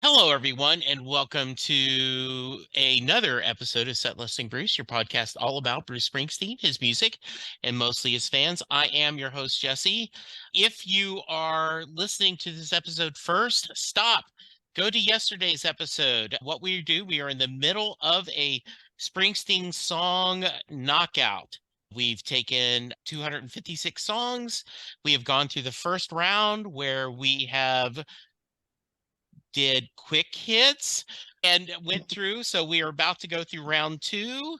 Hello, everyone, and welcome to another episode of Set Listing Bruce, your podcast all about Bruce Springsteen, his music, and mostly his fans. I am your host, Jesse. If you are listening to this episode first, stop. Go to yesterday's episode. What we do, we are in the middle of a Springsteen song knockout. We've taken 256 songs. We have gone through the first round where we have did quick hits and went through. So we are about to go through round two.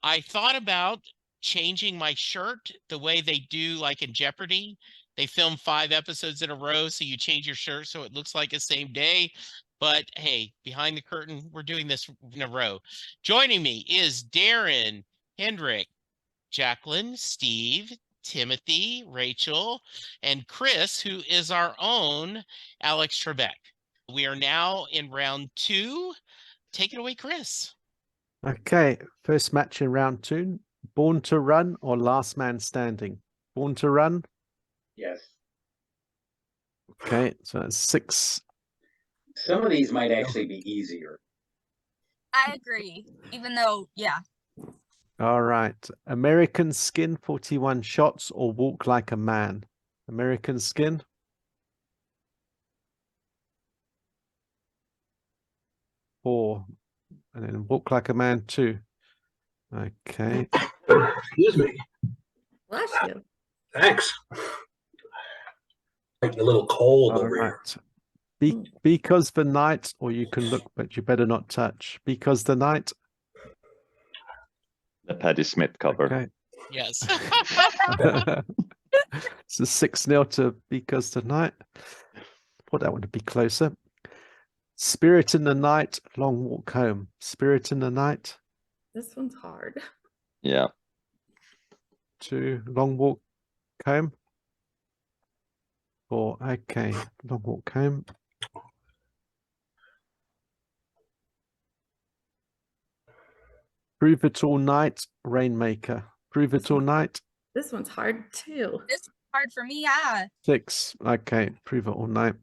I thought about changing my shirt the way they do like in Jeopardy. They film 5 episodes in a row, so you change your shirt so it looks like the same day. But hey, behind the curtain, we're doing this in a row. Joining me is Darren, Hendrik, Jacqueline, Steve, Timothy, Rachel, and Chris, who is our own Alex Trebek. We are now in round two. Take it away, Chris. Okay, first match in round two. Born to Run or Last Man Standing? Born to Run? Yes. Okay, so that's 6. Some of these might actually be easier. I agree, even though, yeah. All right. American Skin, 41 Shots or Walk Like a Man? American Skin? Four. And then Walk Like a Man, 2. Okay. Excuse me. Bless you. Thanks. Like a little cold All over here. right. Because the Night, or You Can Look, but You Better Not Touch. Because the Night. The Patti Smith cover. Okay. Yes. So 6-0 to Because the Night. Thought that would be closer. Spirit in the Night, Long Walk Home. Spirit in the Night. This one's hard. Yeah. 2, Long Walk Home. 4, okay, Long Walk Home. Prove It All Night, Rainmaker. Prove It All Night. This one's hard too. This is hard for me, yeah. 6, okay, Prove It All Night.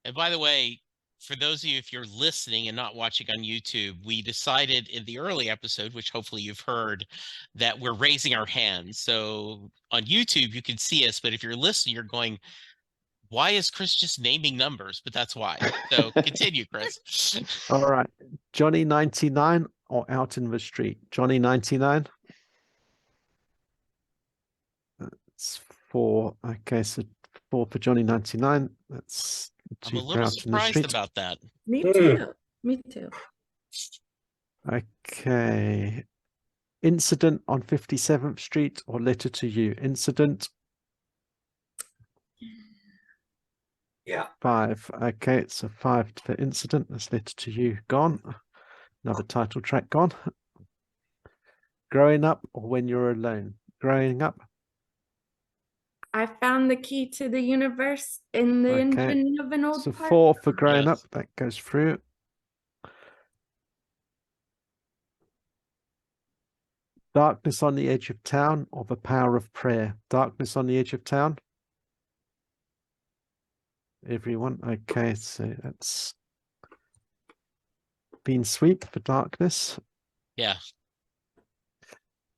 And by the way, for those of you, if you're listening and not watching on YouTube, we decided in the early episode, which hopefully you've heard, that we're raising our hands. So on YouTube, you can see us, but if you're listening, you're going, why is Chris just naming numbers? But that's why. So continue, Chris. All right, Johnny 99 or Out in the Street? Johnny 99. That's 4, okay, so 4 for Johnny 99. That's 2 I'm a for little Out in the surprised Street. about that. Me too. Me too. Okay. Incident on 57th Street or Letter to You? Incident. Yeah. 5. Okay, it's a 5 for Incident. That's Letter to You gone. Another title track gone. Growing Up or When You're Alone? Growing Up. I found the key to the universe in the engine of an old So park. 4 for Growing Yes. Up. That goes through. Darkness on the Edge of Town or The Power of Prayer? Darkness on the Edge of Town. Everyone. Okay, so that's Bean Sweep for Darkness. Yeah.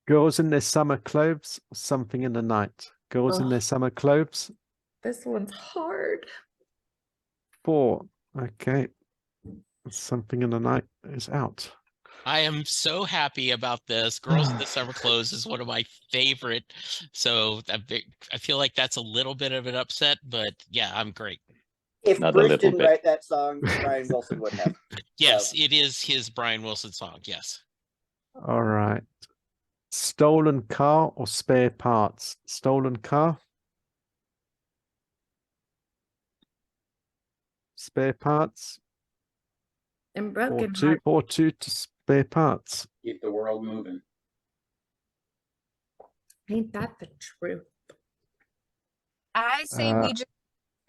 Girls in Their Summer Clothes or Something in the Night? Girls in Ugh. Their Summer Clothes. This one's hard. 4. Okay. Something in the Night is out. I am so happy about this. Girls in the Summer Clothes is one of my favorite. So I feel like that's a little bit of an upset, but yeah, I'm great. If Not a Bruce little didn't bit. write that song, Brian Wilson would have. Yes, it is his Brian Wilson song. Yes. All right. Stolen Car or Spare Parts? Stolen Car. Spare Parts. And Or Broken 2 Heart. or 2 to Spare Parts. Keep the world moving. Ain't that the truth? I say Uh, we just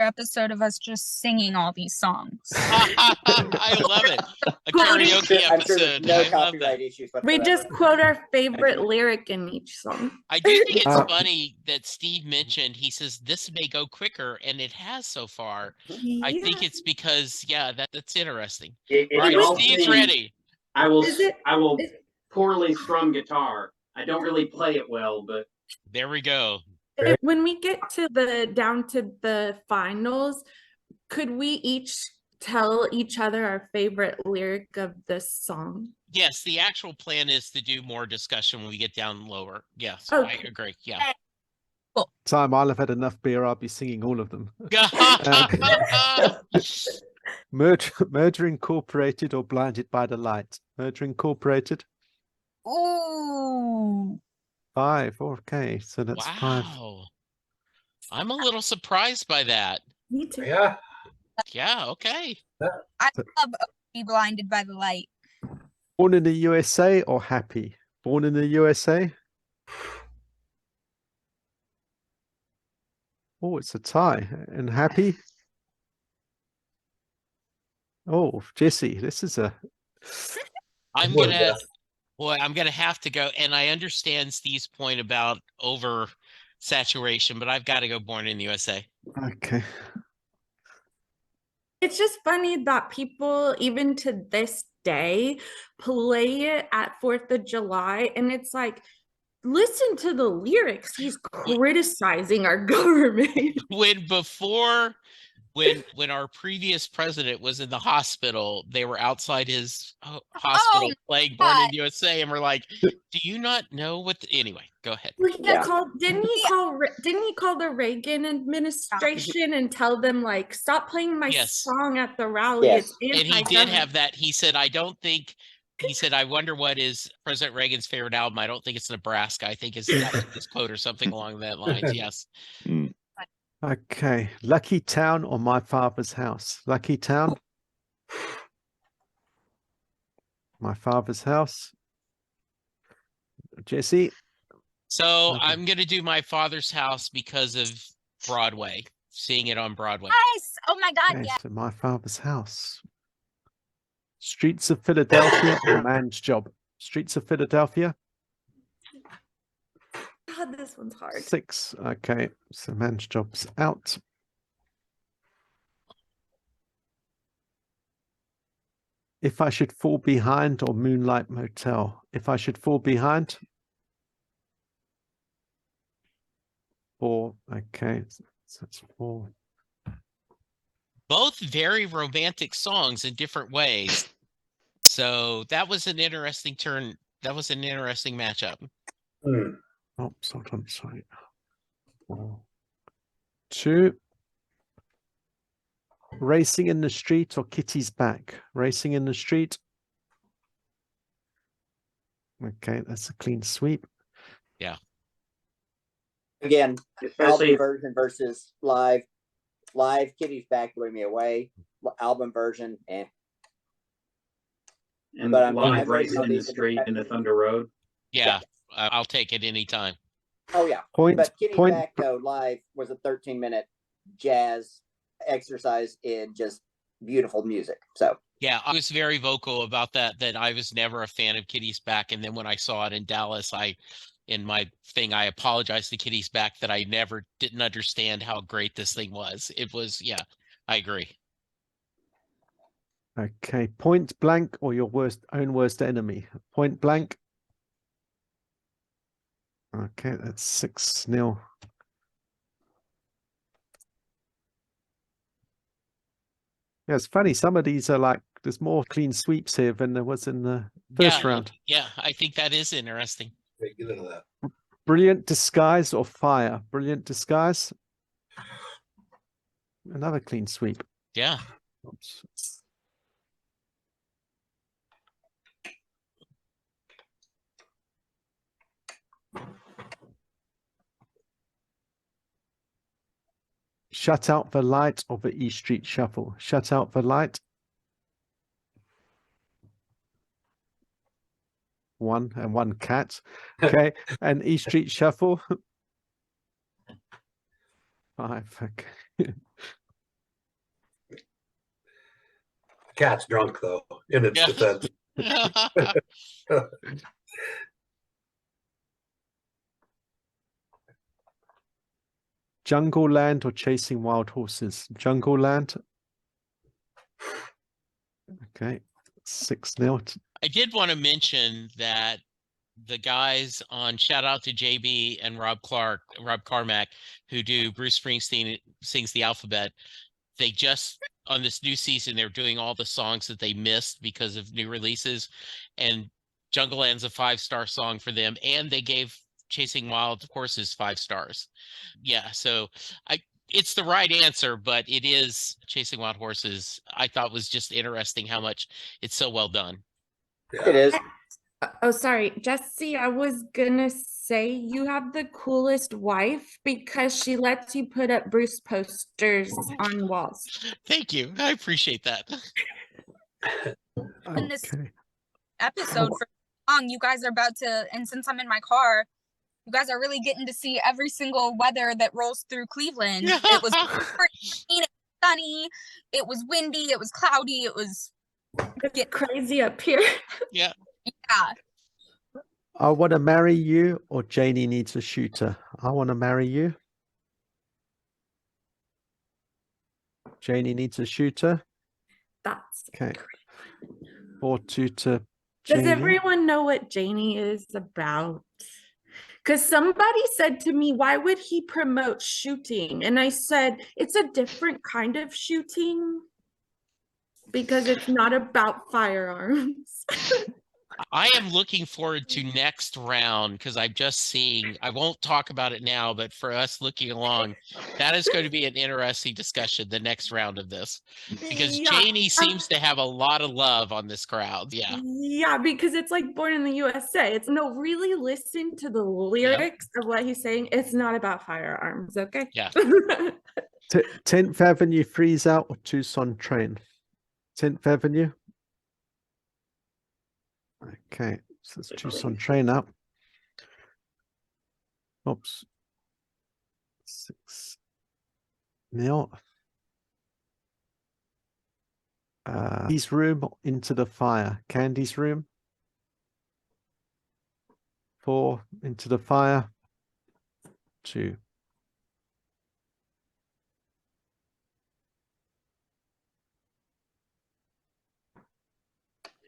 episode of us just singing all these songs. I love it. A karaoke I'm sure there's episode. no I love copyright that. issues We whatsoever. just quote our favorite lyric in each song. I do think it's Uh, funny that Steve mentioned, he says this may go quicker, and it has so far. I think Yeah. it's because, yeah, that's interesting. It All right, all Steve's seems- ready. I will. Is it- I will is- poorly strum guitar. I don't really play it well, but There we go. When we get to down to the finals, could we each tell each other our favorite lyric of this song? Yes, the actual plan is to do more discussion when we get down lower. Yes, Okay. I agree. Yeah. Time I'll have had enough beer, I'll be singing all of them. Murder Incorporated or Blinded by the Light? Murder Incorporated. Ooh. 5. Okay, so that's 5. Wow. I'm a little surprised by that. Me too. Yeah. Yeah, okay. I love Be Blinded by the Light. Born in the USA or Happy? Born in the USA? Oh, it's a tie. And Happy? Oh, Jesse, this is a... I'm Well, gonna, yeah. boy, I'm gonna have to go. And I understand Steve's point about over saturation, but I've got to go Born in the USA. Okay. It's just funny that people, even to this day, play it at 4th of July, and it's like, listen to the lyrics. He's criticizing our government. When our previous president was in the hospital, they were outside his hospital playing Born in the USA, and we're like, "Do you not know what?" Anyway, go ahead. Well, Yeah. didn't he call the Reagan administration and tell them like, stop playing my Yes. song at the rally? Yes. It's And he did anti-government." have that. He said, "I don't think." He said, "I wonder what is President Reagan's favorite album. I don't think it's Nebraska. I think it's his quote or something along that lines." Yes. Mm. Okay. Lucky Town or My Father's House? Lucky Town. My Father's House. Jesse. So Okay. I'm gonna do My Father's House because of Broadway, seeing it on Broadway. Yes. Oh my God. Okay, Yeah. so My Father's House. Streets of Philadelphia or Man's Job? Streets of Philadelphia. God, this one's hard. 6. Okay, so Man's Job's out. If I Should Fall Behind or Moonlight Motel? If I Should Fall Behind. 4. Okay, so that's 4. Both very romantic songs in different ways. So that was an interesting turn. That was an interesting matchup. Hmm. Oh, hold on, sorry. 4. 2. Racing in the Street or Kitty's Back? Racing in the Street. Okay, that's a clean sweep. Again, especially album version versus live. Live, Kitty's Back blew me away. Album version, and but I'm live raising racing all in the these street in the Thunder Road. Yeah, I'll take it anytime. oh yeah. Point, But Kitty's point, Back though live was a 13-minute jazz exercise in just beautiful music. So Yeah, I was very vocal about that I was never a fan of Kitty's Back. And then when I saw it in Dallas, in my thing, I apologized to Kitty's Back that I never didn't understand how great this thing was. It was, yeah, I agree. okay, Point Blank or your own worst enemy? Point Blank. Okay, that's 6-0. Yeah, it's funny. Some of these are like, there's more clean sweeps here than there was in the first round. Yeah, I think that is interesting. Wait, get into that. Brilliant Disguise or Fire? Brilliant Disguise. Another clean sweep. Yeah. Oops. Shut Out the Light or the E Street Shuffle? Shut Out the Light. 1 and 1 cat. Okay, and E Street Shuffle. 5. Okay. cat's drunk though, in its Yeah. defense. Jungle Land or Chasing Wild Horses? Jungle Land. Okay, 6-0. I did want to mention that the guys on shout out to JB and Rob Carmack, who do Bruce Springsteen Sings the Alphabet. They just on this new season, they're doing all the songs that they missed because of new releases, and Jungle Land's a 5-star song for them, and they gave Chasing Wild Horses 5 stars. Yeah, so it's the right answer, but it is Chasing Wild Horses. I thought was just interesting how much it's so well done. Yeah. It is. Oh, sorry, Jesse, I was gonna say you have the coolest wife because she lets you put up Bruce posters on walls. Thank you. I appreciate that. In this Okay. episode for song, you guys are about to, and since I'm in my car, you guys are really getting to see every single weather that rolls through Cleveland. It was sunny, it was windy, it was cloudy, it was It's crazy up here. Yeah. I want to marry you or Janie needs a shooter. I want to marry you. Janie needs a shooter. That's Okay. great. 4-2 to Does Janie. everyone know what Janie is about? Because somebody said to me, why would he promote shooting? And I said, it's a different kind of shooting because it's not about firearms. I am looking forward to next round because I'm just seeing, I won't talk about it now, but for us looking along, that is going to be an interesting discussion, the next round of this. Because Yeah. Janie seems to have a lot of love on this crowd. Yeah. Yeah, because it's like Born in the USA. It's no, really listen to the lyrics of what he's saying. It's not about firearms, okay? Yeah. 10th Avenue Freeze Out or Tucson Train? 10th Avenue. Okay, so it's Tucson Train up. Oops. 6-0. Candy's Room or Into the Fire? Candy's Room. 4, Into the Fire. 2.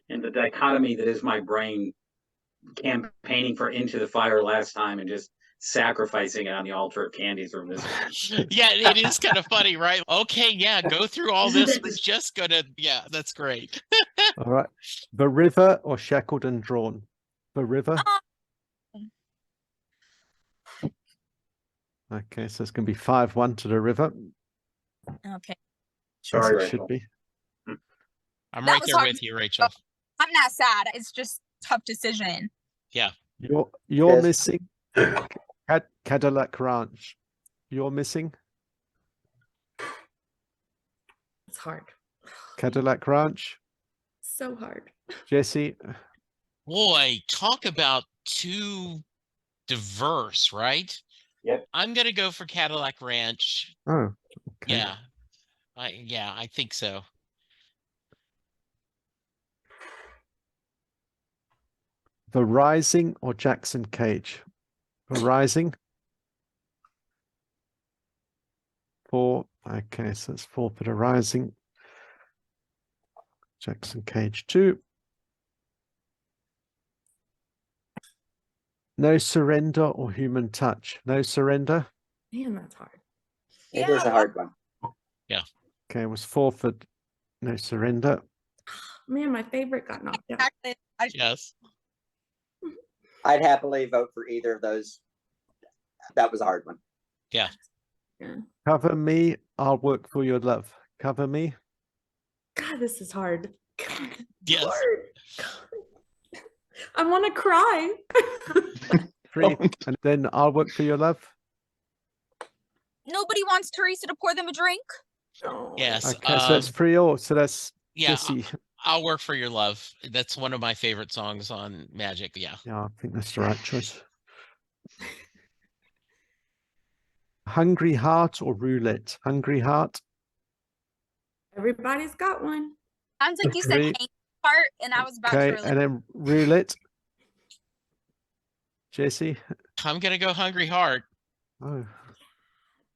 And the dichotomy that is my brain campaigning for Into the Fire last time and just sacrificing it on the altar of Candy's Room this time. Yeah, it is kind of funny, right? Okay, yeah, go through all this. It's just gonna, yeah, that's great. All right. The River or Shackled and Drawn? The River. Okay, so it's going to be 5-1 to The River. Okay. Sorry, As it Rachel. should be. I'm That right was there hard with you, Rachel. I'm not sad. It's just tough decision. You're Yes. missing Cadillac Ranch. You're missing It's hard. Cadillac Ranch. So hard. Jesse. Boy, talk about too diverse, right? Yep. I'm gonna go for Cadillac Ranch. Oh, okay. Yeah. I think so. The Rising or Jackson Cage? The Rising. 4. Okay, so it's 4 for The Rising. Jackson Cage 2. No Surrender or Human Touch? No Surrender. Man, that's hard. It is a hard one. Okay, it was 4 for No Surrender. Man, my favorite got knocked out. Exactly. Yes. I'd happily vote for either of those. That was a hard one. Yeah. Cover Me, I'll Work for Your Love. Cover Me. God, this is hard. God, it's Yes. hard. God. I want to cry. 3. And then I'll Work for Your Love. Nobody wants Teresa to pour them a drink. Oh. Yes. Okay, so that's 3-all. So that's Yeah, Jesse. I'll Work for Your Love. That's one of my favorite songs on Magic. Yeah. Yeah, I think that's the right choice. Hungry Heart or Roulette? Hungry Heart. Everybody's got one. Sounds like you said Three. hang part, and I was about to Okay, really. and then roulette. Jesse. I'm gonna go Hungry Heart. Oh,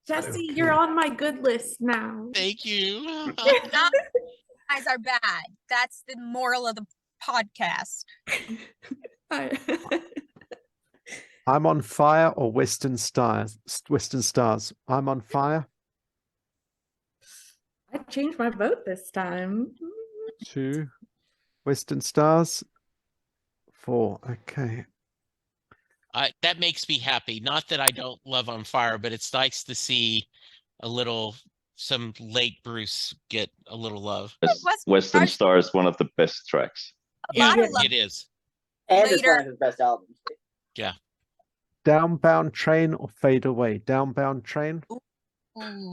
Jesse, Okay. you're on my good list now. Thank you. Guys are bad. That's the moral of the podcast. I'm on Fire or Western Stars. Western Stars. I'm on Fire. I changed my vote this time. 2. Western Stars. 4. Okay. That makes me happy. Not that I don't love On Fire, but it's nice to see some late Bruce get a little love. Western Star is one of the best tracks. A lot of love It is. And it's later. one of his best albums. Yeah. Downbound Train or Fade Away. Downbound Train. Ooh.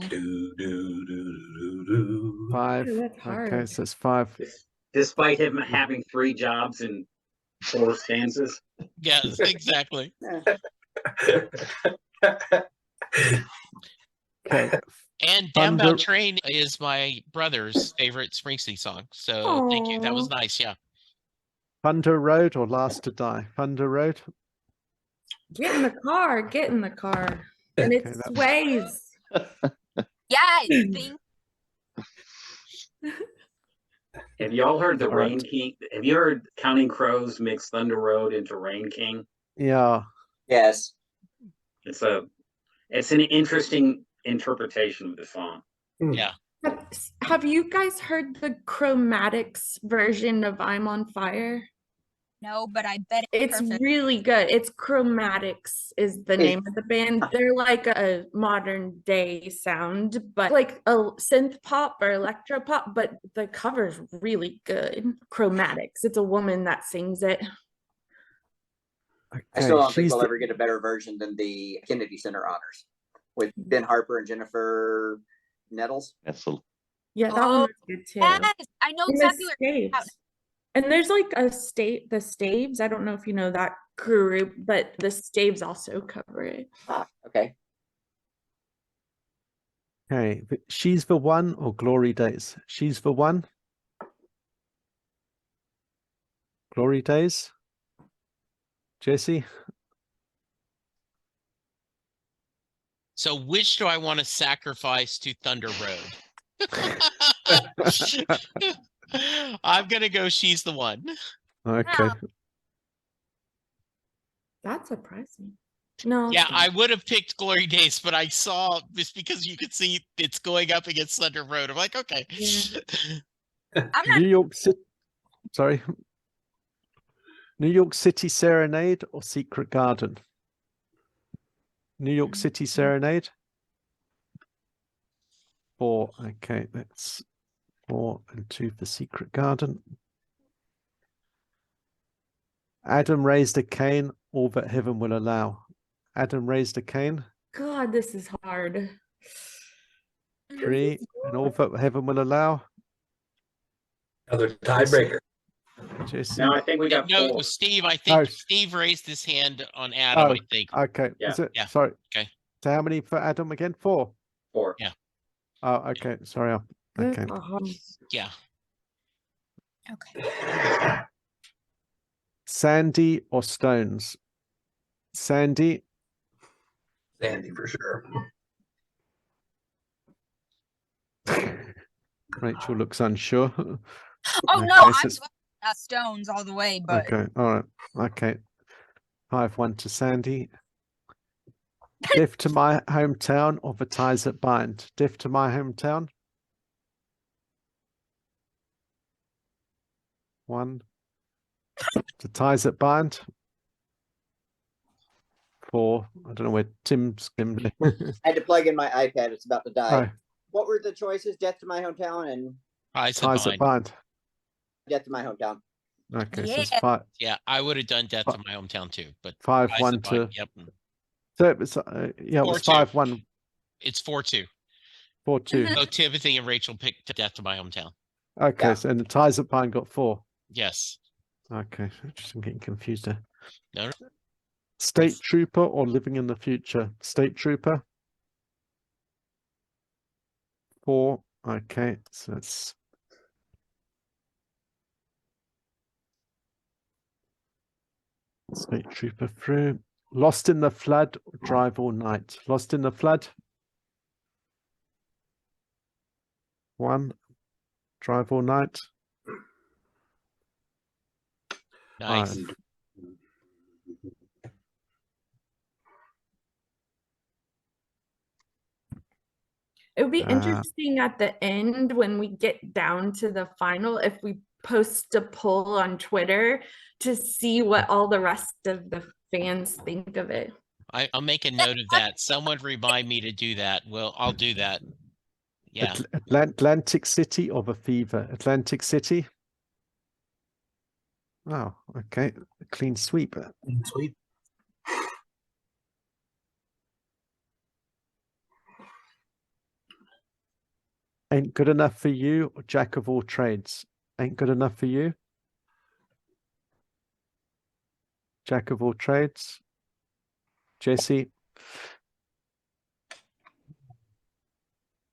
Do, do, do, do, do. 5. Ooh, that's hard. Okay, so it's 5. Despite him having 3 jobs and 4 stanzas. Yes, exactly. Okay. And Thunder- Downbound Train is my brother's favorite Springsteen song. So thank you. That was Aw. nice. Yeah. Thunder Road or Last to Die. Thunder Road. Get in the car. Get in the car. And it Okay, that- sways. Yeah, think Have y'all heard the All right. Rain King? Have you heard Counting Crows mix Thunder Road into Rain King? Yeah. Yes. It's an interesting interpretation of the song. Yeah. Have you guys heard the Chromatics version of I'm on Fire? no, but I bet It's perfect. really good. It's Chromatics is the name of the band. They're like a modern day sound, but like a synth pop or electro pop, but the cover's really good. Chromatics. It's a woman that sings it. Okay. I still don't think she's we'll the- ever get a better version than the Kennedy Center honors with Ben Harper and Jennifer Nettles. That's a Yeah, that one Oh, was good too. Yes, I know And the exactly what you're talking about. Staves. And there's like the Staves. I don't know if you know that group, but the Staves also cover it. Okay. Okay. She's the One or Glory Days. She's the One. Glory Days. Jesse. So which do I want to sacrifice to Thunder Road? I'm gonna go She's the One. Okay. Wow. That's surprising. No. Yeah, it's I not. would have picked Glory Days, but I saw just because you could see it's going up against Thunder Road. I'm like, okay. I'm not New York City. Sorry. New York City Serenade or Secret Garden. New York City Serenade. 4. Okay, that's 4 and 2 for Secret Garden. Adam raised a cane, all that heaven will allow. Adam raised a cane. God, this is hard. 3 and all that heaven will allow. Another tiebreaker. Jesse. No, I think we got No, 4. Steve, I think Oh. Steve raised his hand on Adam, Oh, I think. Okay. Yeah. Is it? Yeah. Sorry. Okay. So how many for Adam again? 4. 4. Oh, okay. Sorry. Okay. That's a hard- Yeah. okay. Sandy or Stones? Sandy. Sandy for sure. Rachel looks unsure. Oh no, Okay, so I'm it's- Stones all the way, but Okay. All right. Okay. 5-1 to Sandy. Deaf to My Hometown or The Ties That Bind? Deaf to My Hometown. 1. The Ties That Bind. 4. I don't know where Tim's. I had to plug in my iPad. It's about to die. Oh, What were the choices? Death to My Hometown and I said Ties mine. That Bind. Death to My Hometown. Okay, so it's Yeah. 5. Yeah, I would have done Death to My Hometown too, but I 5-1 said mine. to. Yep. So it was, yeah, it was 4-2. 5-1. It's 4-2. 4-2. So Timothy and Rachel picked Death to My Hometown. Okay, Yeah. so and the Ties That Bind got 4. Yes. Okay, just I'm getting confused there. No. State Trooper or Living in the Future? State Trooper. 4. Okay, so it's State Trooper through. Lost in the Flood, Drive All Night. Lost in the Flood. 1. Drive All Night. Nice. 5. It would be interesting at the end when we get down to the final, if we post a poll on Twitter to see what all the rest of the fans think of it. I'll make a note of that. Someone remind me to do that. Well, I'll do that. Yeah. Atlantic City or The Fever? Atlantic City. Oh, okay. A clean sweep. Sweet. Ain't Good Enough for You or Jack of All Trades? Ain't Good Enough for You? Jack of All Trades? Jesse?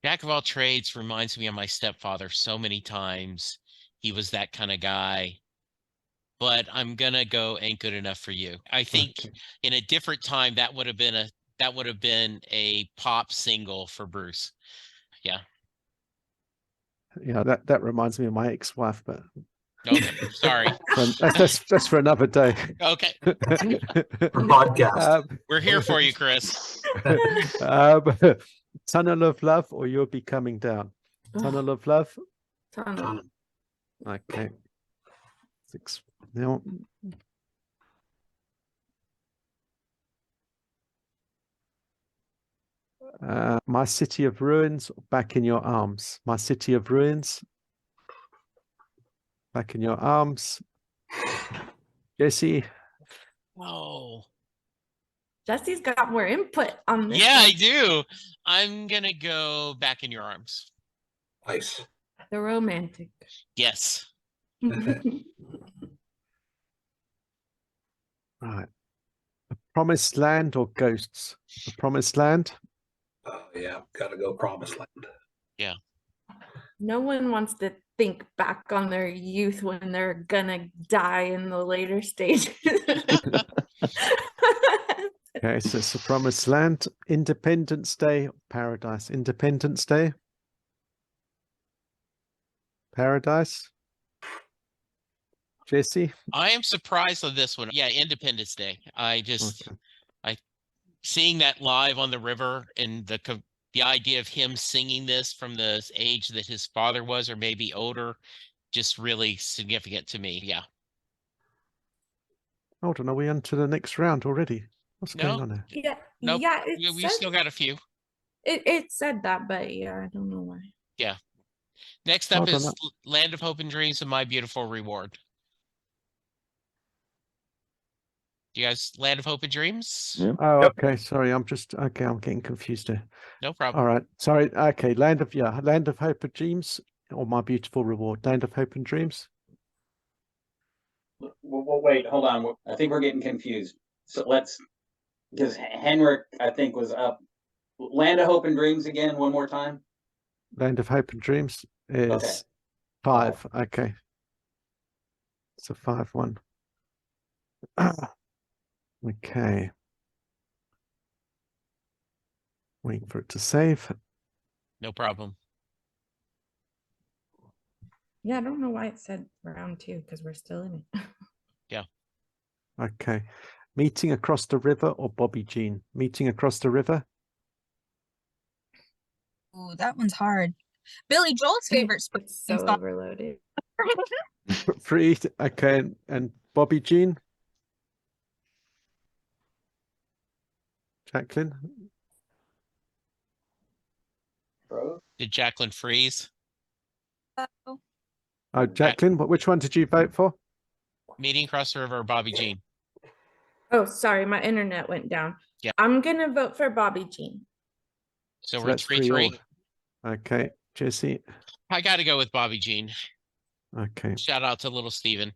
Jack of all trades reminds me of my stepfather so many times. He was that kind of guy. But I'm gonna go Ain't Good Enough for You. I think in a different time that would have been a pop single for Bruce. Yeah. Yeah, that reminds me of my ex-wife, but Okay, sorry. That's for another day. Okay. Podcast. We're here for you, Chris. Tunnel of Love or You'll Be Coming Down? Tunnel of Love? Tunnel. Okay. 6-0. My City of Ruins, Back in Your Arms. My City of Ruins, Back in Your Arms. Jesse? Oh. Jesse's got more input on this. Yeah, one. I do. I'm gonna go Back in Your Arms. Nice. The romantic. Yes. Right. The Promised Land or Ghosts? The Promised Land? Oh yeah, gotta go Promised Land. No one wants to think back on their youth when they're gonna die in the later stages. Okay, so it's The Promised Land. Independence Day or Paradise? Independence Day? Paradise? Jesse? I am surprised on this one. Yeah, Independence Day. Okay. Seeing that live on the river and the idea of him singing this from the age that his father was, or maybe older, just really significant to me. Yeah. Hold on, are we on to the next round already? What's going No, on here? Yeah, Nope. yeah. We still got a few. It said that, but yeah, I don't know why. Yeah. Next up Hold on, is Land of Hope and Dreams and My Beautiful Reward. Do you guys Land of Hope and Dreams? Yeah. Oh, Yep. okay. Sorry, I'm getting confused here. No problem. All right. Sorry. Okay. Land of Hope and Dreams or My Beautiful Reward. Land of Hope and Dreams. Well, wait, hold on. I think we're getting confused. So because Henrik, I think, was up. Land of Hope and Dreams again, one more time. Land of Hope and Dreams is Okay. 5. Okay. It's a 5-1. Okay. Waiting for it to save. No problem. Yeah, I don't know why it said round 2 because we're still in it. Okay. Meeting Across the River or Bobby Jean? Meeting Across the River. Ooh, that one's hard. Billy Joel's favorite It's so song. overloaded. 3. Okay. And Bobby Jean. Jacqueline. Bro. Did Jacqueline freeze? Oh, Jacqueline. Which one did you vote for? Meeting Across the River or Bobby Jean? Oh, sorry, my internet went down. Yeah. I'm gonna vote for Bobby Jean. So So we're that's 3-3. Okay. Jesse. I got to go with Bobby Jean. Okay. Shout out to little Steven.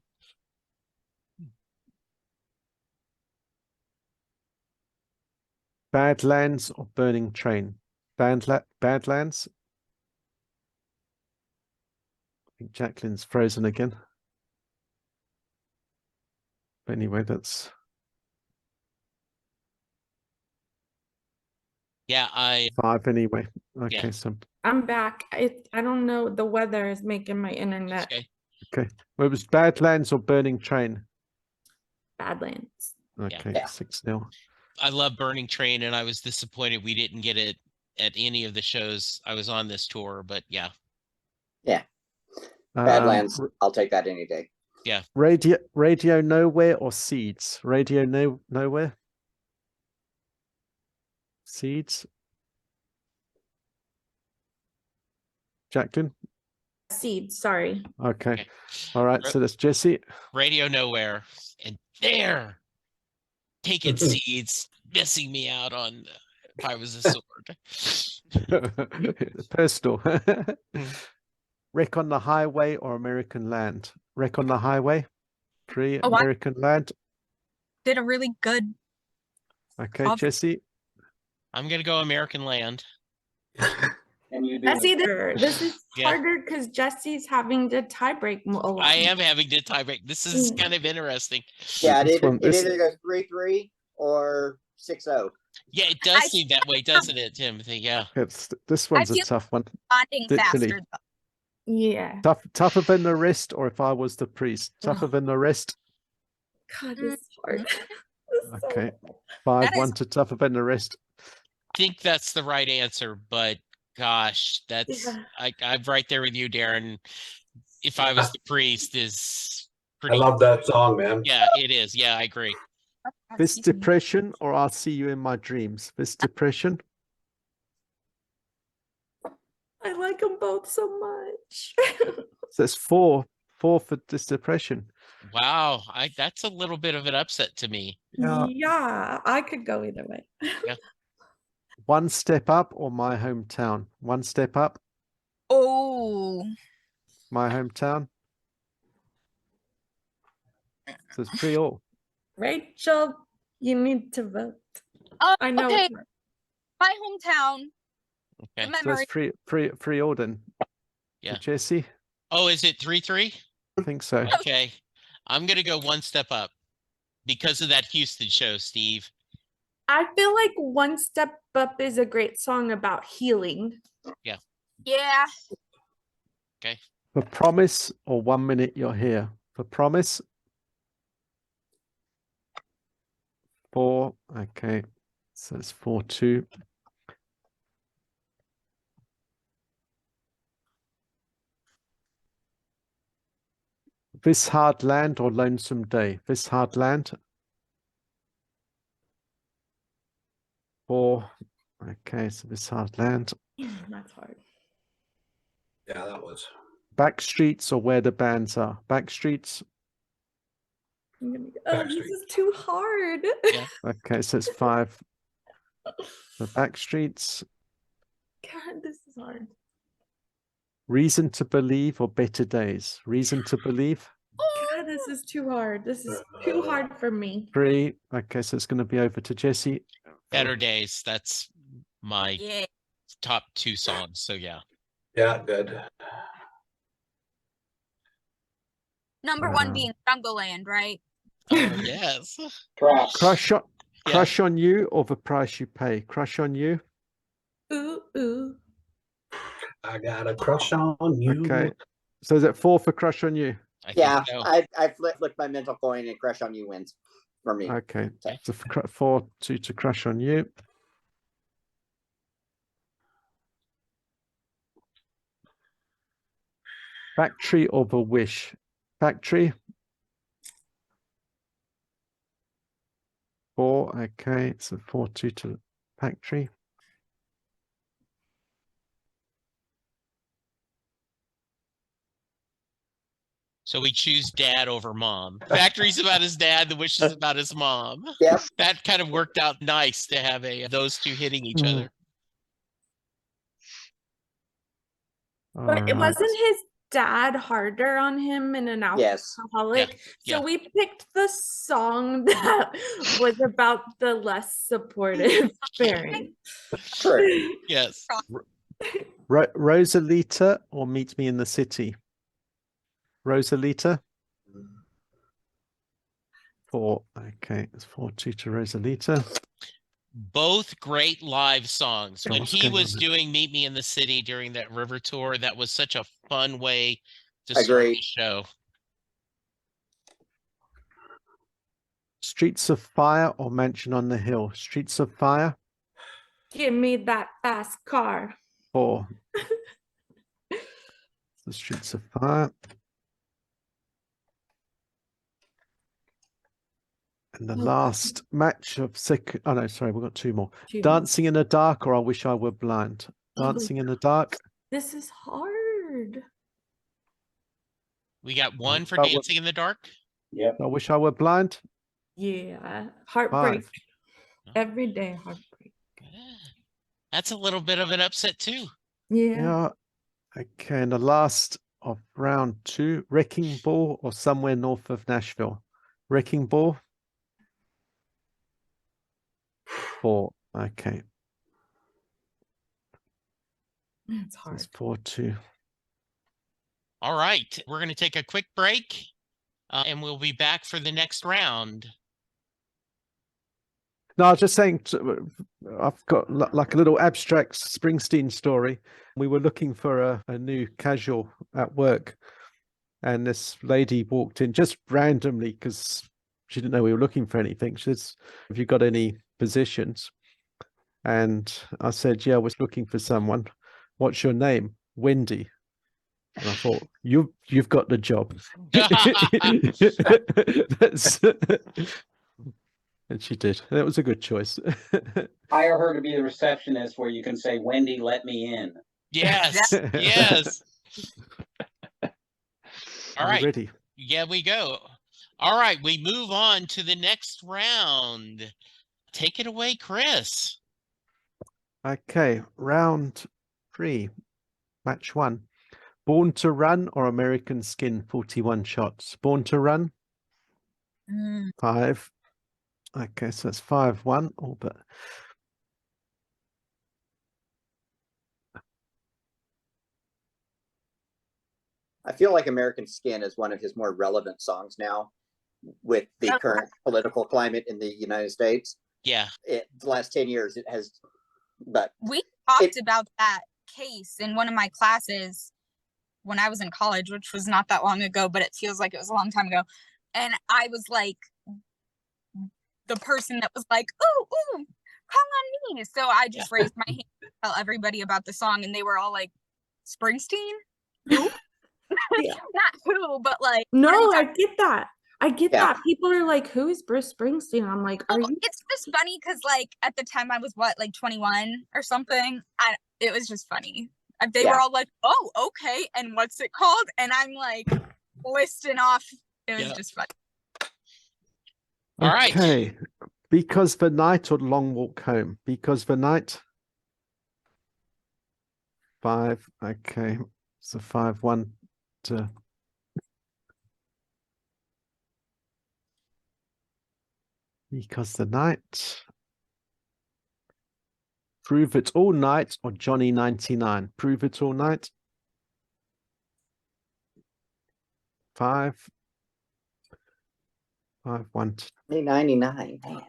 Badlands or Burning Train? Badlands. I think Jacqueline's frozen again. But anyway, that's Yeah, Five anyway. Okay, so I'm back. I don't know. The weather is making my internet okay. well, it was Badlands or Burning Train. Badlands. Okay, Yeah. 6-0. I love Burning Train, and I was disappointed we didn't get it at any of the shows I was on this tour, but yeah. Badlands. I'll take that any day. Radio Nowhere or Seeds? Radio Nowhere? Seeds? Jacqueline? Seeds. Sorry. Okay. All right, so that's Jesse. Radio Nowhere. And there. Take it, Seeds. Missing me out on If I Was a Sword. Personal. Wreck on the Highway or American Land? Wreck on the Highway. 3, Oh, I- American Land. Did a really good. Okay, Of- Jesse. I'm going to go American Land. And you do. Jesse, this is Yeah. harder because Jesse's having to tiebreak a lot. I am having to tiebreak. This is kind of interesting. Yeah, This one- it this- either goes 3-3 or 6-0. Yeah, it does seem that way, doesn't it, Timothy? Yeah. This one's a feel- tough one. Bonding Literally. faster. Though. Yeah. Tougher than the rest, or If I Was the Priest? Tougher than the rest. God, this is hard. This is so Okay. hard. 5-1 is- to Tougher than the rest. I think that's the right answer, but gosh, that's Yeah. I'm right there with you, Darren. If I Was the Priest is I pretty. love that song, man. Yeah, it is. Yeah, I agree. This Depression or I'll See You in My Dreams? This Depression. I like them both so much. So it's 4 for This Depression. Wow, that's a little bit of an upset to me. Yeah. Yeah, I could go either way. One Step Up or My Hometown? One Step Up, Oh, My Hometown. So it's 3-all. Rachel, you need to vote. I know. okay. it's hard. My hometown. Okay. The So memory. it's 3-all then. Yeah. Jesse, Oh, is it 3-3? I think so. Okay. I'm gonna go One Step Up because of that Houston show, Steve. I feel like One Step Up is a great song about healing. Yeah. For Promise or 1 Minute You're Here? For Promise. 4. Okay. So it's 4-2. This Hard Land or Lonesome Day? This Hard Land. 4. Okay, so This Hard Land. That's hard. Yeah, that was. Back Streets or Where the Bands Are? Back Streets. I'm gonna go, this is too hard. Yeah. Okay, so it's 5. The Back Streets. God, this is hard. Reason to Believe or Better Days? Reason to Believe. God, this is too hard. This is too hard for me. 3. Okay, so it's going to be over to Jesse. Better Days. That's my Yeah. top 2 songs. So yeah. Yeah, good. Number one being Jungle Land, right? Oh, yes. Crush on, Yeah. Crush on You or The Price You Pay? Crush on You. Ooh, ooh. I got a crush on you. Okay. So is it 4 for Crush on You? I Yeah, think so. I flipped my mental coin and Crush on You wins for me. Okay. So 4-2 to Crush on You. Factory or The Wish? Factory. 4. Okay. So 4-2 to Factory. So we choose dad over mom. Factory's about his dad, The Wish is about his mom. Yep. That kind of worked out nice to have those two hitting each Mm. other. But it Alright. wasn't his dad harder on him in an Yes. alcoholic. Yeah. So we picked the song that was about the less supportive parent. True. Yes. Rosalita or Meet Me in the City? Rosalita. 4. Okay, it's 4-2 to Rosalita. Both great live songs. When what's he going was on doing Meet Me in the City during that river tour, that was such a fun way to start Agreed. the show. Streets of Fire or Mansion on the Hill? Streets of Fire Give me that fast car. or the Streets of Fire. And the last match of second. Oh no, sorry, we've got two more. Dancing in the Dark or I Wish I Were Blind? Dancing in the Dark. This is hard. We got one for That was- Dancing in the Dark. Yep. I Wish I Were Blind. Yeah. Heartbreak. 5. Every day heartbreak. That's a little bit of an upset too. Yeah. Yeah. Okay, and the last of round 2, Wrecking Ball or Somewhere North of Nashville? Wrecking Ball. 4. Okay, It's hard. it's 4-2. All right, we're going to take a quick break and we'll be back for the next round. No, I was just saying, I've got like a little abstract Springsteen story. We were looking for a new casual at work, and this lady walked in just randomly because she didn't know we were looking for anything. She says, "Have you got any positions?" And I said, "Yeah, I was looking for someone. What's your name?" "Wendy." And I thought, you've got the job. That's and she did. That was a good choice. Hire her to be the receptionist where you can say, "Wendy, let me in." Yes, yes. All right. Ready? Yeah, we go. All right, we move on to the next round. Take it away, Chris. Okay, round 3, match 1. Born to Run or American Skin, 41 shots. Born to Run. 5. Okay, so that's 5-1. Oh, but I feel like American Skin is one of his more relevant songs now with the current political climate in the United States. Yeah. The last 10 years it has, but We talked about that case in one of my classes when I was in college, which was not that long ago, but it feels like it was a long time ago. And I was like the person that was like, ooh, call on me. So I just raised my hand to tell everybody about the song, and they were all like, Springsteen? Who? Not who, but like. No, I get that. I get Yeah. that. People are like, who is Bruce Springsteen? I'm like, are you? It's just funny because like at the time I was like 21 or something. It was just funny. They were all like, oh, okay. And what's it called? And I'm like listing off. It was just funny. All right. okay. Because the Night or Long Walk Home? Because the Night. 5. Okay, so 5-1 to. Because the Night. Prove It All Night or Johnny 99? Prove It All Night. 5. 5-1 to. 99, man.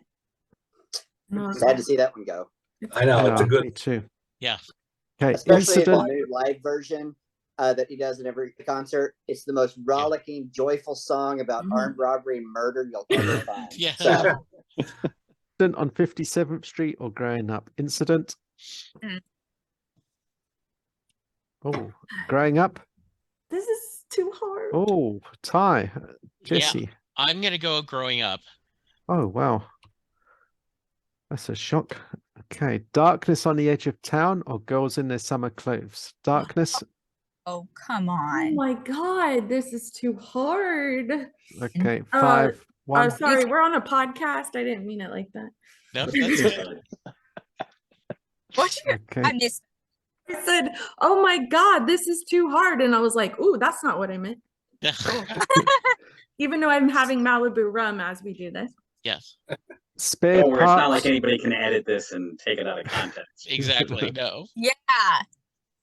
No, Sad to see that one go. I know it's a Me good. too. Yeah. Okay, Especially in the incident. new live version that he does in every concert. It's the most rollicking, joyful song about armed robbery and murder you'll ever find. Yeah. So, Incident on 57th Street or Growing Up? Incident. Oh, Growing Up. this is too hard. Oh, tie. Jesse. I'm going to go Growing Up. Oh, wow. That's a shock. Okay. Darkness on the Edge of Town or Girls in Their Summer Clothes? Darkness. Oh, come Oh on. my God, this is too hard. Okay. Uh, 5-1. Oh, sorry, we're on a podcast. I didn't mean it like that. No, that's good. What? Okay. I missed. I said, oh my God, this is too hard. And I was like, ooh, that's not what I meant. Even though I'm having Malibu rum as we do this. Yes, Spare Don't worry, it's not like parts. anybody can edit this and take it out of context. exactly. No. Yeah.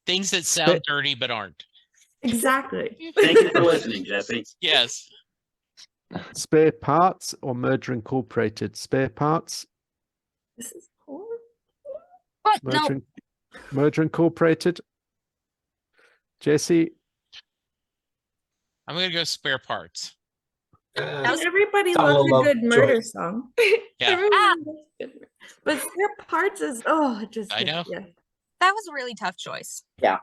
Things that sound dirty but aren't. Exactly. Thank you for listening, Jesse. Yes. Spare Parts or Murder Incorporated? Spare Parts. This is hard. No, Murder Incorporated. Jesse. I'm gonna go Spare Parts. Everybody Sound loves a love good murder choice. song. Yeah. Everyone loves good murder. But Spare Parts is I know. yeah. that was a really tough choice. They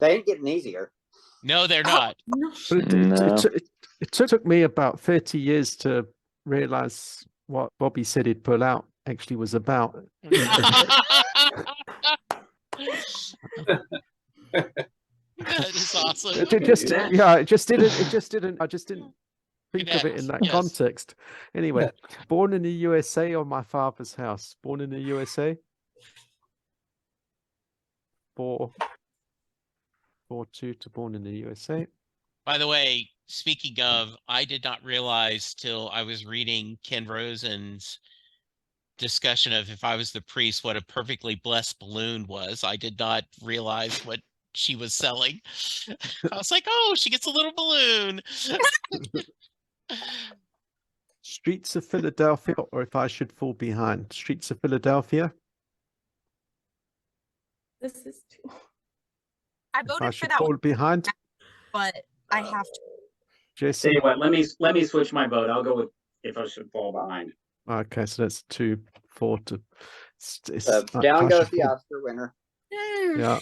ain't getting easier. No, they're not. No. But it took me about 30 years to realize what Bobby said he'd pull out actually was about. That is awesome. It just didn't. I just didn't think of it in that Yes. context. Anyway, born in the USA or my father's house? Born in the USA. 4-2 to born in the USA. By the way, speaking of, I did not realize till I was reading Ken Rosen's discussion of if I was the priest, what a perfectly blessed balloon was. I did not realize what she was selling. I was like, oh, she gets a little balloon. Streets of Philadelphia, or If I Should Fall Behind. Streets of Philadelphia. This is too. I If I voted for Should that Fall one, Behind. but I have to. Jesse. Tell you what, let me switch my vote. I'll go with If I Should Fall Behind. Okay, so that's 2-4 to. So down goes the Oscar winner. Yeah.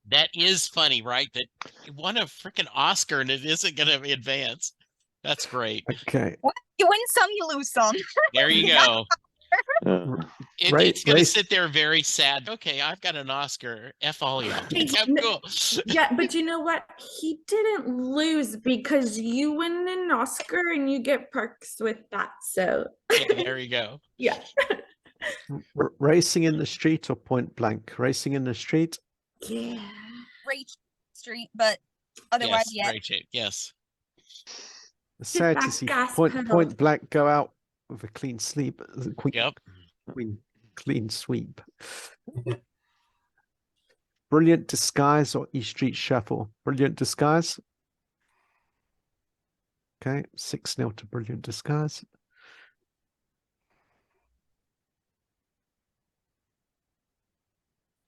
That is funny, right? That it won a freaking Oscar and it isn't going to advance. That's great. Okay. You win some, you lose some. There you go. It's going to Race. sit there very sad. Okay, I've got an Oscar. F all y'all. It's cool. Yeah, but you know what? He didn't lose because you win an Oscar and you get perks with that. So Yeah, there you go. yeah. Racing in the Street or Point Blank? Racing in the Street. Yeah. Rachel Street, but otherwise, Yes, Rachel, yes. Sad to that see gas Point pedal. Blank go out with a clean sweep. Yep. Clean sweep. Brilliant Disguise or E Street Shuffle? Brilliant Disguise. Okay, 6-0 to Brilliant Disguise.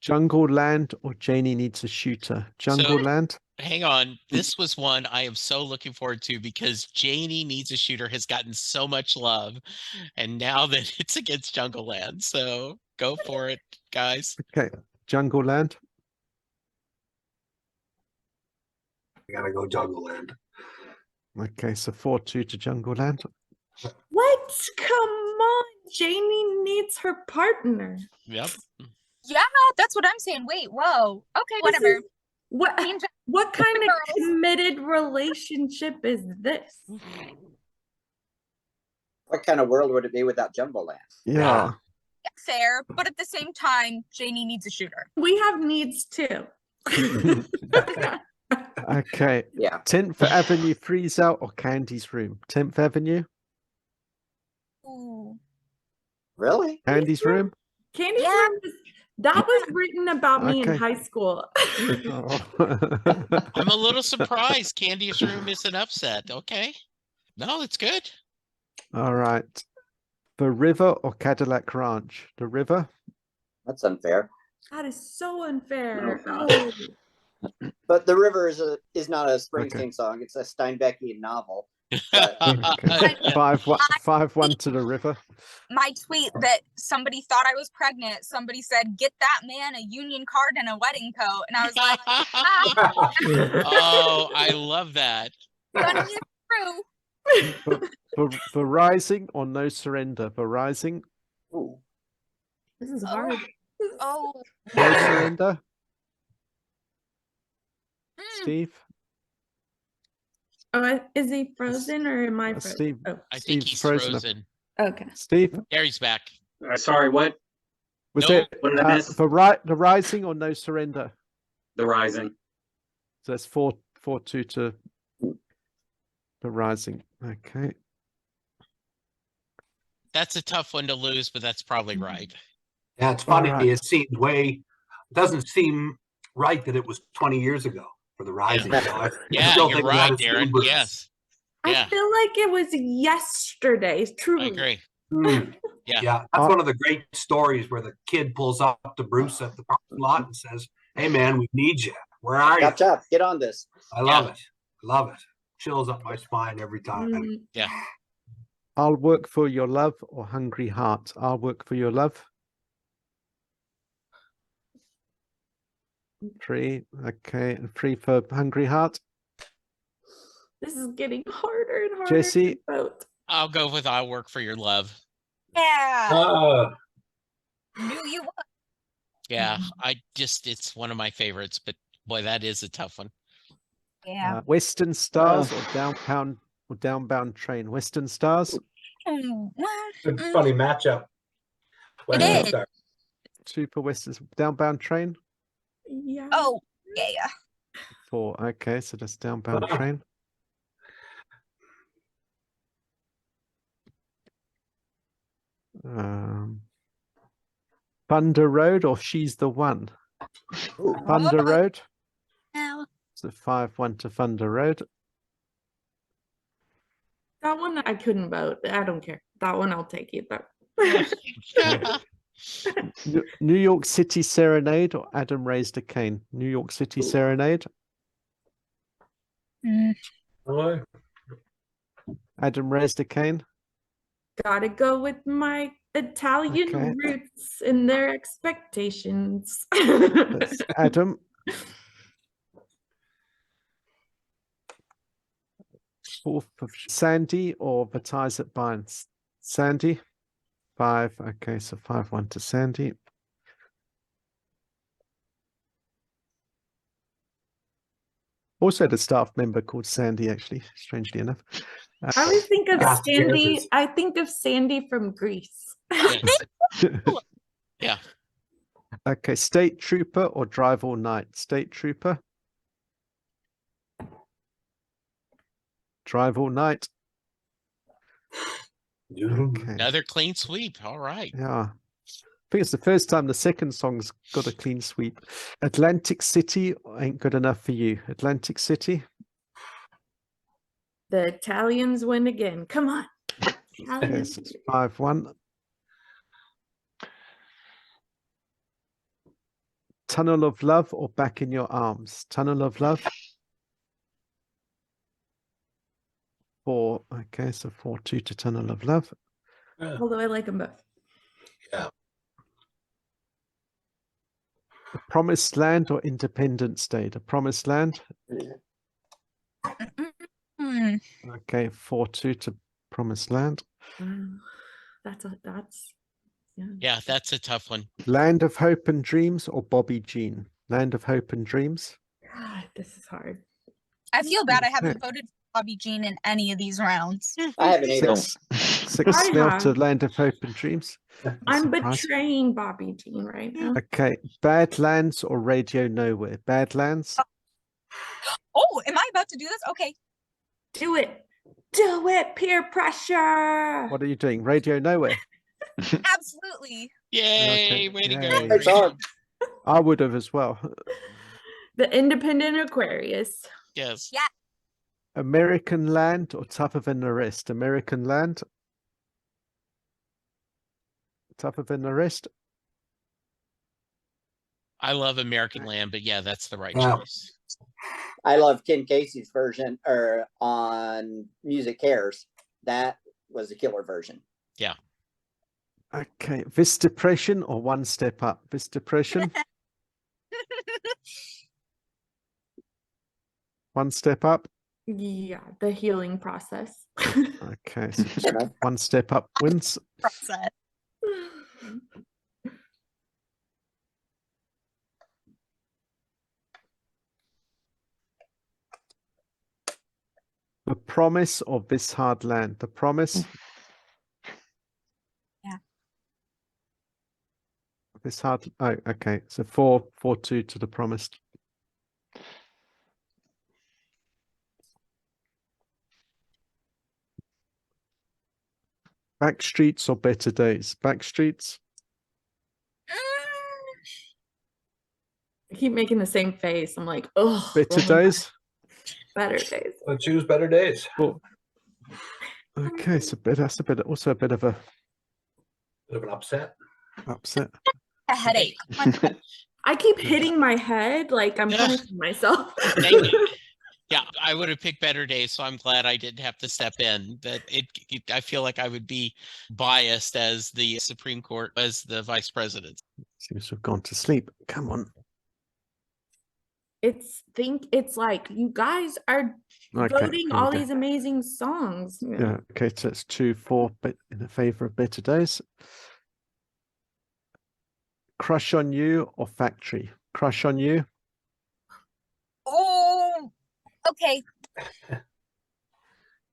Jungle Land or Janie Needs a Shooter? Jungle Land. Hang on. This was one I am so looking forward to because Janie Needs a Shooter has gotten so much love. And now that it's against Jungle Land. So go for it, guys. Okay, Jungle Land. I gotta go Jungle Land. Okay, so 4-2 to Jungle Land. What? Come on. Jamie needs her partner. Yep. Yeah, that's what I'm saying. Wait, whoa. Okay, This whatever. is- What what kind of Girls. committed relationship is this? What kind of world would it be without Jumbo Land? Yeah. Fair, but at the same time, Janie needs a shooter. We have needs too. Okay. Yeah. 10th Avenue Freeze Out or Candy's Room? 10th Avenue? Ooh. Really? Candy's Room? Candy Yeah. that was written about me in Okay. high school. Oh. I'm a little surprised Candy's Room is an upset. Okay. No, it's good. All right. The River or Cadillac Ranch? The River? That's unfair. That is so unfair. Oh, Oh. But The River is not a Springsteen song. It's a Steinbeckian novel. Okay. 5-1 to the River. My tweet that somebody thought I was pregnant, somebody said, get that man a union card and a wedding coat. And I was like, Oh, I love that. funny is true. Verizon or No Surrender? Verizon? Ooh. This is hard. Oh, No Surrender? Steve? Oh, is he frozen or am I frozen? Steve. Oh, I think Steve's he's frozen. frozen. okay. Steve? There he's back. Sorry, what? Was No, it what did I miss? the Rising or No Surrender? The Rising. So that's 4-2 to the Rising. Okay. That's a tough one to lose, but that's probably right. Yeah, it's funny. All right. It doesn't seem right that it was 20 years ago for the Rising. Yeah. You know, I Yeah, still you're think right, that is Darren. numbers. Yes, I Yeah. feel like it was yesterday. I Truly. agree. Mm. Yeah. Yeah, that's one of the great stories where the kid pulls up to Bruce at the parking lot and says, "Hey, man, we need you. Where are you?" Chop, chop, get on this. I love it. Love it. Chills up my spine every time. Yeah. I'll work for your love or hungry heart. I'll work for your love. 3. Okay. And 3 for hungry heart. This is getting harder and harder. Jesse? to vote. I'll go with I'll work for your love. Yeah. Knew you would. Yeah. It's one of my favorites, but boy, that is a tough one. Yeah. Western Stars or downbound train. Western Stars. It's a funny matchup. It is. 2 for Western downbound train. Yeah. Oh, yeah. 4. Okay, so that's downbound train. Thunder Road or She's the One. Thunder Road. Now. So 5-1 to Thunder Road. That one I couldn't vote. I don't care. That one I'll take either. New York City Serenade or Adam Raised a Cane. New York City Serenade. Adam Raised a Cane. Gotta go with my Italian Okay. roots and their expectations. That's Adam. 4th of Sandy or Baptize at Bynes. Sandy. 5. Okay, so 5-1 to Sandy. Also had a staff member called Sandy, actually, strangely enough. I always think of Yeah, Sandy. Genesis. I think of Sandy from Greece. Yeah. Okay, State Trooper or Drive All Night. State Trooper. Drive All Night. Okay. Another clean sweep. All right. Yeah. I think it's the first time the second song's got a clean sweep. Atlantic City ain't good enough for you. Atlantic City. The Italians win again. Come on. Yes, it's 5-1. Tunnel of Love or Back in Your Arms. Tunnel of Love. 4. Okay, so 4-2 to Tunnel of Love. Although I like them both. The Promised Land or Independence Day. The Promised Land. Mm. Okay, 4-2 to Promised Land. That's Yeah, that's a tough one. Land of Hope and Dreams or Bobby Jean. Land of Hope and Dreams. God, this is hard. I feel bad I haven't voted for Bobby Jean in any of these rounds. I haven't either. 6 I now to have. Land of Hope and Dreams. I'm Surprise. betraying Bobby Jean right now. Okay, Badlands or Radio Nowhere. Badlands. Oh, am I about to do this? Okay. Do it. Do it. Peer pressure. What are you doing? Radio Nowhere. Absolutely. Yay, Okay, way to yay. go. Great song. I would have as well. The Independent Aquarius. Yes. Yeah. American Land or Tougher Than the Rest. American Land. Tougher Than the Rest. I love American Land, but yeah, that's the right Yeah. choice. I love Ken Casey's version or on Music Cares. That was a killer version. Okay, Vistapression or One Step Up. Vistapression. One Step Up. Yeah, the healing process. Okay, so just One Step Up wins. Process. The Promise or This Hard Land. The Promise. Yeah. This hard. Oh, okay. So 4-2 to The Promised. Backstreets or Better Days. Backstreets. I keep making the same face. I'm like, oh, Better Days. Better days. Choose Better Days. Oh. Okay, so that's also a bit of a Bit of an upset. Upset. A headache. I keep hitting my head like I'm punishing myself. Dang it. Yeah, I would have picked better days, so I'm glad I didn't have to step in. But I feel like I would be biased as the Supreme Court, as the vice president. Seems to have gone to sleep. Come on. It's like you guys are Okay, voting here we all go. these amazing songs. Yeah. Okay, so it's 2-4, but in the favor of Better Days. Crush on You or Factory? Crush on You. Oh, okay.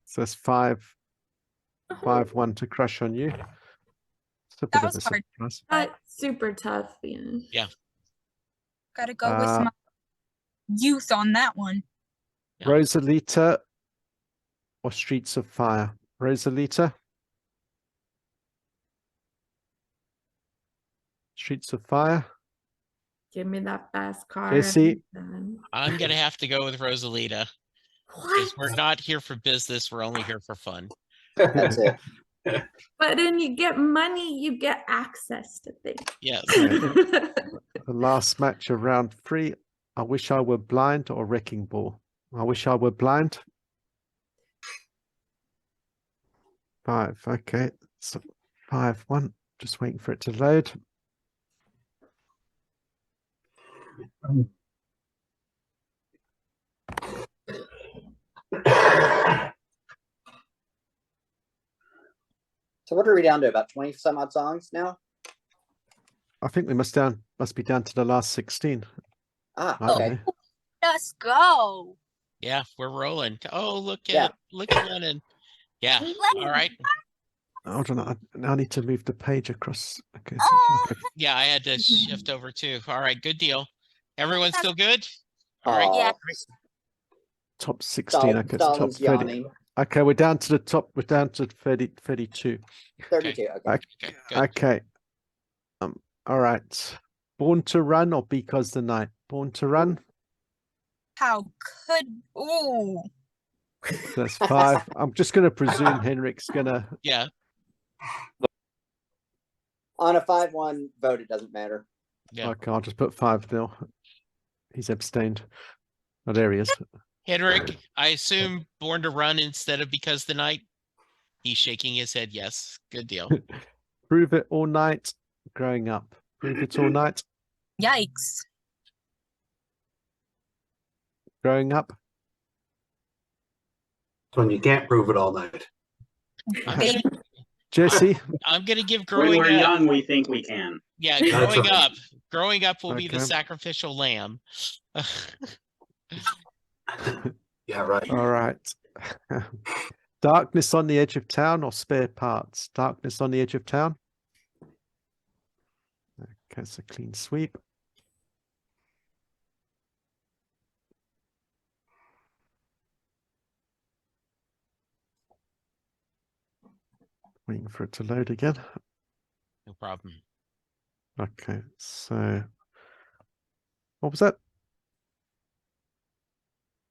So that's 5-1 to Crush on You. It's a bit That of was a hard. surprise. That's super tough. Yeah. Gotta go with my youth on that one. Yeah. Rosalita or Streets of Fire? Rosalita. Streets of Fire. Give me that fast car. Jesse? I'm going to have to go with Rosalita. Because we're What? not here for business. We're only here for fun. That's it. But then you get money, you get access to things. Yes. The last match of round 3. I Wish I Were Blind or Wrecking Ball? I Wish I Were Blind. 5. Okay. So 5-1. Just waiting for it to load. So what are we down to? About 20 some odd songs now? I think we must be down to the last 16. Ah, I don't okay. know. Let's go. Yeah, we're rolling. Oh, look Yeah. at Lennon. Yeah. All right. Hold on. I need to move the page across. Okay. Oh. Okay. Yeah, I had to shift over too. All right, good deal. Everyone's still good? All right. Yeah. Top 16. Okay. It's top Stalin's 30. yawning. Okay, we're down to the top. We're down to 32. 32. Okay. Okay, good. Okay. All right. Born to Run or Because the Night? Born to Run. How could ooh. That's 5. I'm just going to presume Henrik's going to. Yeah. On a 5-1 vote, it doesn't matter. Yeah. Okay, I'll just put 5-0. He's abstained. Oh, there he is. Henrik, I assume Born to Run instead of Because the Night. He's shaking his head. Yes. Good deal. Prove It All Night. Growing Up. Prove It All Night. Yikes. Growing Up. When you can't prove it all night. Baby. Jesse. I'm going to give When Growing we're Up. young, we think we can. Yeah, That's Growing right. Up. Growing Up will be the Okay. sacrificial lamb. Yeah, right. All right. Darkness on the Edge of Town or Spare Parts? Darkness on the Edge of Town. Okay, it's a clean sweep. Waiting for it to load again. No problem. Okay, so what was that?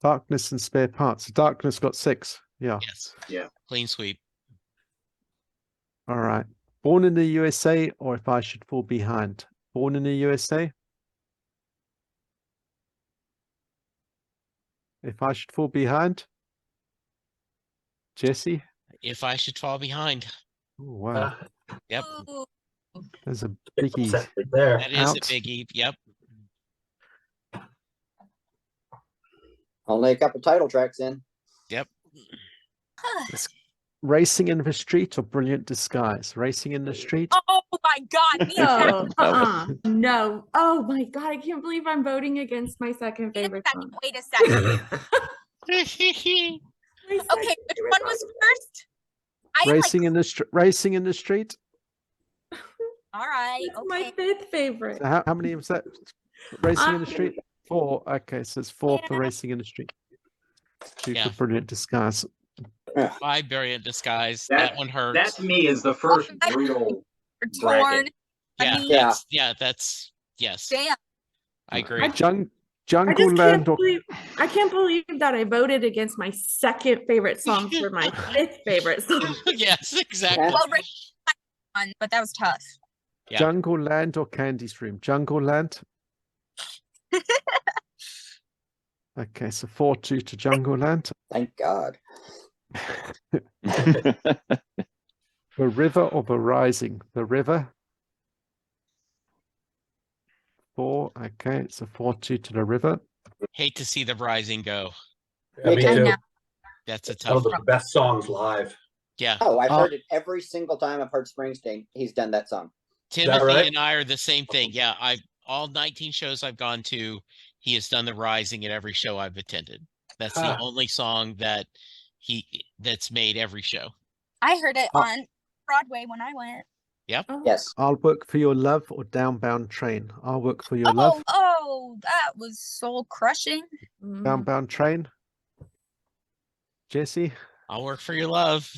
Darkness and Spare Parts. Darkness got 6. Yeah. Yes. Yeah. Clean sweep. All right. Born in the USA or If I Should Fall Behind? Born in the USA. If I Should Fall Behind. Jesse. If I Should Fall Behind. Oh, wow. Yep. Ooh. There's a biggie. Upset right there. That is Out. a biggie. Yep. Only a couple title tracks in. Yep. Racing in the Street or Brilliant Disguise? Racing in the Street. Oh my god. No, no. Oh my god, I can't believe I'm voting against my second favorite song. Wait a second. My Okay, second which favorite one song. was first? I Racing in the Racing in the Street. all right. It's my Okay. fifth favorite. So how many was that? Racing in the Street. 4. Okay, so it's 4 for Yeah. Racing in the Street. 2 Yeah. for Brilliant Disguise. My Brilliant Disguise. That- That one hurts. That to me is the first real Torn. bracket. yeah. I mean, Yeah. That's yes. damn. I agree. I Jungle just Land or I can't believe that I voted against my second favorite song for my fifth favorite song. Yes, exactly. Well, one, but that was tough. Yeah. Jungle Land or Candy's Room? Jungle Land. Okay, so 4-2 to Jungle Land. Thank God. The River or the Rising? The River. 4. Okay, it's a 4-2 to the River. Hate to see the Rising go. Yeah, me I too. know. That's a One tough of the best songs live. Yeah. Oh, I've Oh. heard it every single time I've heard Springsteen. He's done that song. Timothy right? and I are the same thing. Yeah, all 19 shows I've gone to, he has done the Rising at every show I've attended. That's the only song that's made every show. I heard it Oh. on Broadway when I went. Oh. Yes. I'll Work for Your Love or Downbound Train? I'll Work for Your Love. Oh, that was soul crushing. Mm. Downbound Train. Jesse. I'll Work for Your Love.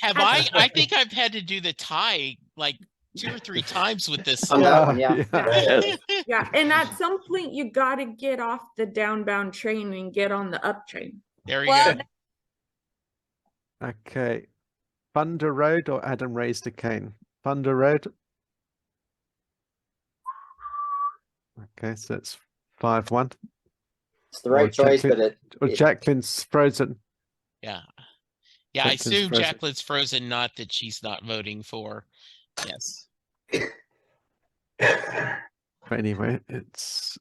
I think I've had to do the tie like 2 or 3 times with this On song. that one, yeah. Yes. Yeah, and at some point you got to get off the downbound train and get on the up train. There you Well, go. Okay. Thunder Road or Adam Raised a Cane? Thunder Road. Okay, so it's 5-1. It's the right choice, Jacqueline- but Or it- Jacqueline's Frozen. Yeah. Yeah, I Jacqueline's assume Frozen. Jacqueline's Frozen, not that she's not voting for. Yes. But anyway, it's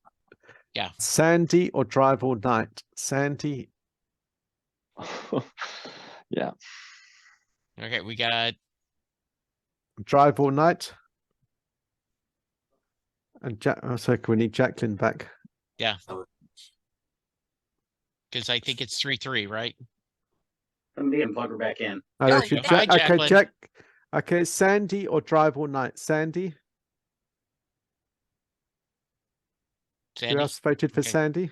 Yeah. Sandy or Drive All Night? Sandy. Yeah. Okay, we got Drive All Night. And so can we need Jacqueline back? because I think it's 3-3, right? Somebody can plug her back in. Oh, Oh, that's you, hi, okay, Jacqueline. Okay, Sandy or Drive All Night? Sandy. Sandy? Who else voted for Okay. Sandy?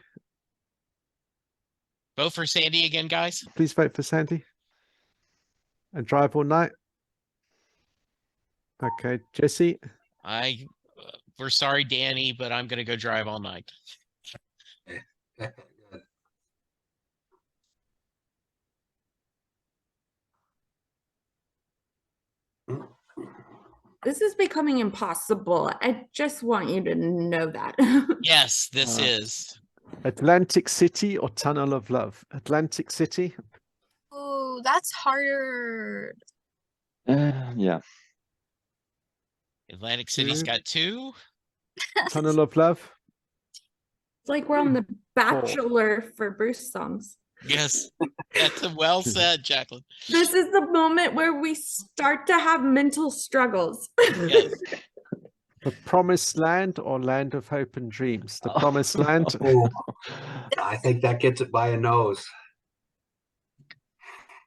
Vote for Sandy again, guys. Please vote for Sandy. And Drive All Night. Okay, Jesse. We're sorry, Danny, but I'm gonna go Drive All Night. This is becoming impossible. I just want you to know that. Yes, this Uh, is. Atlantic City or Tunnel of Love? Atlantic City. Ooh, that's harder. Yeah. Atlantic City's Two. got 2. Tunnel of Love. It's like we're on The Bachelor for Bruce songs. Yes, that's well said, Jacqueline. This is the moment where we start to have mental struggles. Yes. The Promised Land or Land of Hope and Dreams? The Oh. Promised Land. Oh, I think that gets it by a nose.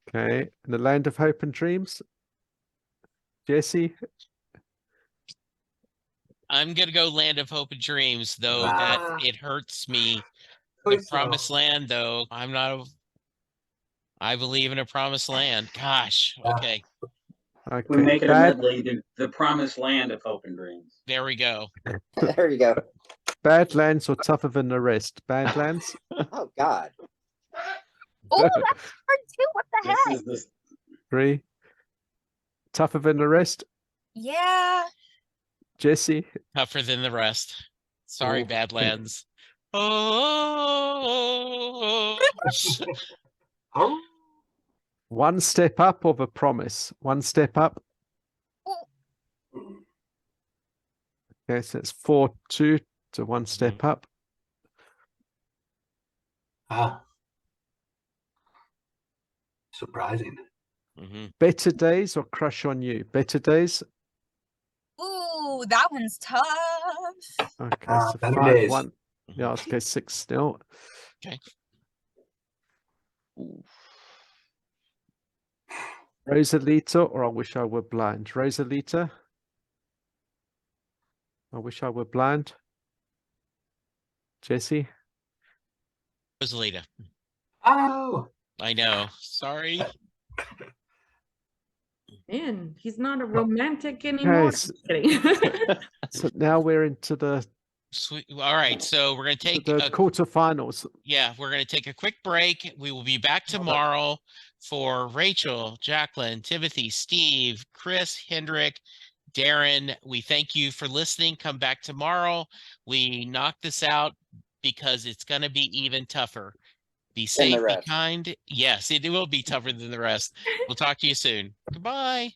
Okay. And the Land of Hope and Dreams. Jesse. I'm gonna go Land of Hope and Dreams, though Ah. that it hurts me. The Choice, though. Promised Land, though, I believe in a Promised Land. Gosh, Yeah. okay, Okay. We make it a Bad, medley, the promised land of hope and dreams. there we go. there you go. Badlands or Tougher Than the Rest? Badlands. Oh God. Oh, that's hard too. What the This heck? is this 3. Tougher Than the Rest. Yeah. Jesse. Tougher than the rest. Sorry, Oh. Badlands. Oh, Oh, One Step Up or The Promise? One Step Up. Okay, so it's 4-2 to One Step Up. surprising. Mhm. Better Days or Crush on You? Better Days. Ooh, that one's tough. Okay, Ah, so Better 5-1. Days. Yeah, let's go 6 still. Rosalita or I Wish I Were Blind? Rosalita. I Wish I Were Blind. Jesse. Rosalita. Oh, I know. Sorry. Man, he's not a romantic anymore. Okay, Just kidding. so now we're into the Sweet. All right, so we're gonna take quarterfinals. we're gonna take a quick break. We will be back tomorrow. For Rachel, Jacqueline, Timothy, Steve, Chris, Hendrick, Darren, we thank you for listening. Come back tomorrow. We knock this out because it's going to be even tougher. Be safe, be kind. Yes, it will be tougher than the rest. We'll talk to you soon. Goodbye.